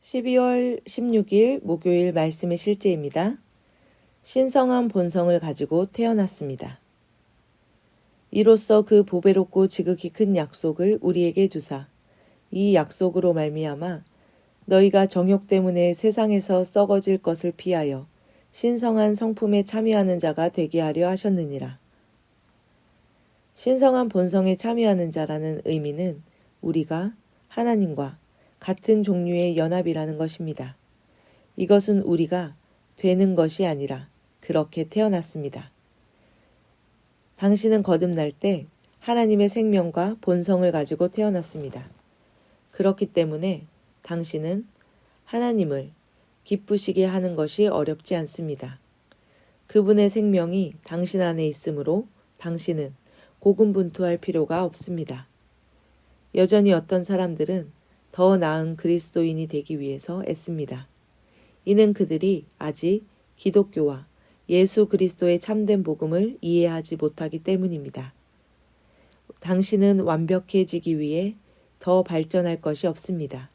12월 16일 목요일 말씀의 실제입니다. 신성한 본성을 가지고 태어났습니다. 이로써 그 보배롭고 지극히 큰 약속을 우리에게 주사 이 약속으로 말미암아 너희가 정욕 때문에 세상에서 썩어질 것을 피하여 신성한 성품에 참여하는 자가 되게 하려 하셨느니라. 신성한 본성에 참여하는 자라는 의미는 우리가 하나님과 같은 종류의 연합이라는 것입니다. 이것은 우리가 되는 것이 아니라 그렇게 태어났습니다. 당신은 거듭날 때 하나님의 생명과 본성을 가지고 태어났습니다. 그렇기 때문에 당신은 하나님을 기쁘시게 하는 것이 어렵지 않습니다. 그분의 생명이 당신 안에 있으므로 당신은 고군분투할 필요가 없습니다. 여전히 어떤 사람들은 더 나은 그리스도인이 되기 위해서 애씁니다. 이는 그들이 아직 기독교와 예수 그리스도의 참된 복음을 이해하지 못하기 때문입니다. 당신은 완벽해지기 위해 더 발전할 것이 없습니다.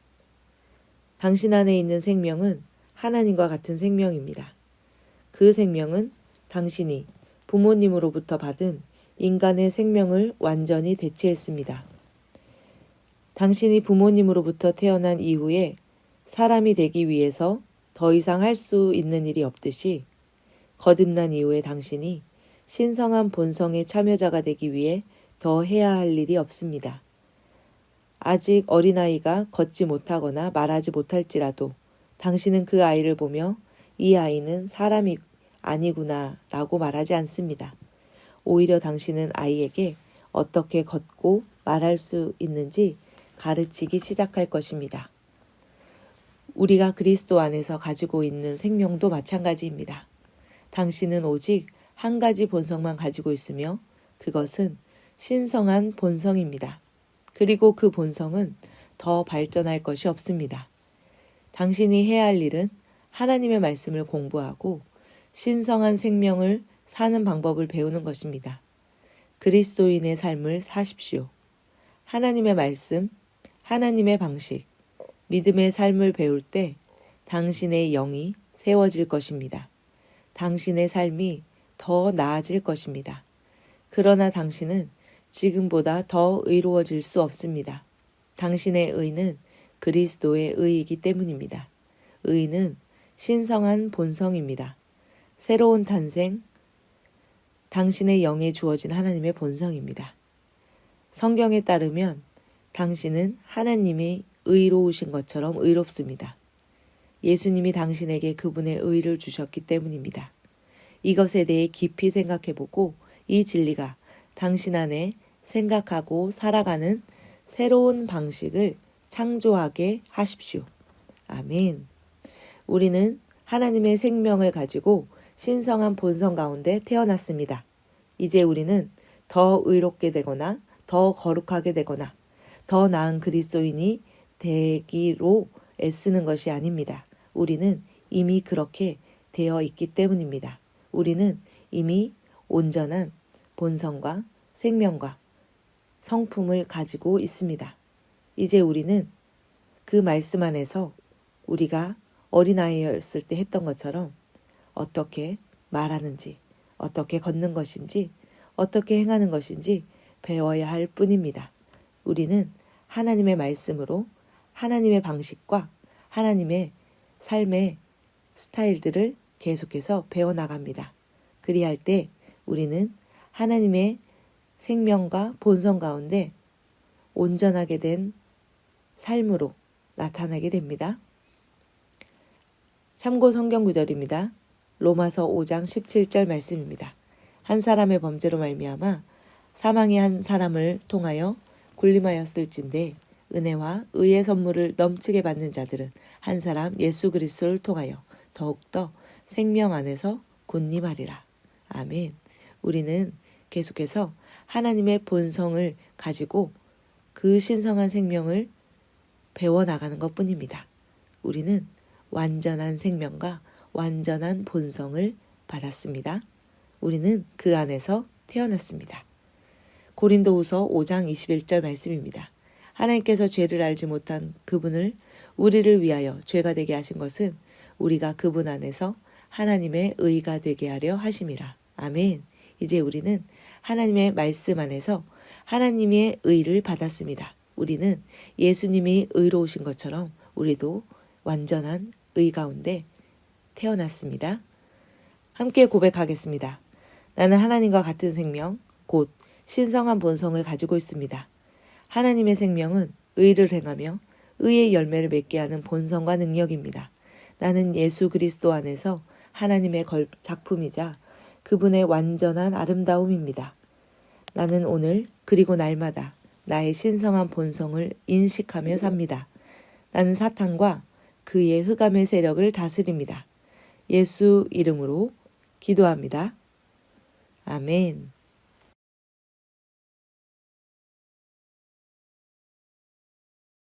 당신 안에 있는 생명은 하나님과 같은 생명입니다. 그 생명은 당신이 부모님으로부터 받은 인간의 생명을 완전히 대체했습니다. 당신이 부모님으로부터 태어난 이후에 사람이 되기 위해서 더 이상 할 수 있는 일이 없듯이 거듭난 이후에 당신이 신성한 본성의 참여자가 되기 위해 더 해야 할 일이 없습니다. 아직 어린아이가 걷지 못하거나 말하지 못할지라도 당신은 그 아이를 보며 이 아이는 사람이 아니구나 라고 말하지 않습니다. 오히려 당신은 아이에게 어떻게 걷고 말할 수 있는지 가르치기 시작할 것입니다. 우리가 그리스도 안에서 가지고 있는 생명도 마찬가지입니다. 당신은 오직 한 가지 본성만 가지고 있으며 그것은 신성한 본성입니다. 그리고 그 본성은 더 발전할 것이 없습니다. 당신이 해야 할 일은 하나님의 말씀을 공부하고 신성한 생명을 사는 방법을 배우는 것입니다. 그리스도인의 삶을 사십시오. 하나님의 말씀, 하나님의 방식, 믿음의 삶을 배울 때 당신의 영이 세워질 것입니다. 당신의 삶이 더 나아질 것입니다. 그러나 당신은 지금보다 더 의로워질 수 없습니다. 당신의 의는 그리스도의 의이기 때문입니다. 의는 신성한 본성입니다. 새로운 탄생, 당신의 영에 주어진 하나님의 본성입니다. 성경에 따르면 당신은 하나님이 의로우신 것처럼 의롭습니다. 예수님이 당신에게 그분의 의를 주셨기 때문입니다. 이것에 대해 깊이 생각해보고 이 진리가 당신 안에 생각하고 살아가는 새로운 방식을 창조하게 하십시오. 아멘. 우리는 하나님의 생명을 가지고 신성한 본성 가운데 태어났습니다. 이제 우리는 더 의롭게 되거나 더 거룩하게 되거나 더 나은 그리스도인이 되기로 애쓰는 것이 아닙니다. 우리는 이미 그렇게 되어 있기 때문입니다. 우리는 이미 온전한 본성과 생명과 성품을 가지고 있습니다. 이제 우리는 그 말씀 안에서 우리가 어린아이였을 때 했던 것처럼 어떻게 말하는지, 어떻게 걷는 것인지, 어떻게 행하는 것인지 배워야 할 뿐입니다. 우리는 하나님의 말씀으로 하나님의 방식과 하나님의 삶의 스타일들을 계속해서 배워나갑니다. 그리할 때 우리는 하나님의 생명과 본성 가운데 온전하게 된 삶으로 나타나게 됩니다. 참고 성경 구절입니다. 로마서 5장 17절 말씀입니다. 한 사람의 범죄로 말미암아 사망이 한 사람을 통하여 군림하였을진데 은혜와 의의 선물을 넘치게 받는 자들은 한 사람 예수 그리스도를 통하여 더욱더 생명 안에서 군림하리라. 아멘. 우리는 계속해서 하나님의 본성을 가지고 그 신성한 생명을 배워나가는 것뿐입니다. 우리는 완전한 생명과 완전한 본성을 받았습니다. 우리는 그 안에서 태어났습니다. 고린도후서 5장 21절 말씀입니다. 하나님께서 죄를 알지 못한 그분을 우리를 위하여 죄가 되게 하신 것은 우리가 그분 안에서 하나님의 의가 되게 하려 하심이라. 아멘. 이제 우리는 하나님의 말씀 안에서 하나님의 의를 받았습니다. 우리는 예수님이 의로우신 것처럼 우리도 완전한 의 가운데 태어났습니다. 함께 고백하겠습니다. 나는 하나님과 같은 생명, 곧 신성한 본성을 가지고 있습니다. 하나님의 생명은 의를 행하며 의의 열매를 맺게 하는 본성과 능력입니다. 나는 예수 그리스도 안에서 하나님의 작품이자 그분의 완전한 아름다움입니다. 나는 오늘 그리고 날마다 나의 신성한 본성을 인식하며 삽니다. 나는 사탄과 그의 흑암의 세력을 다스립니다. 예수 이름으로 기도합니다. 아멘.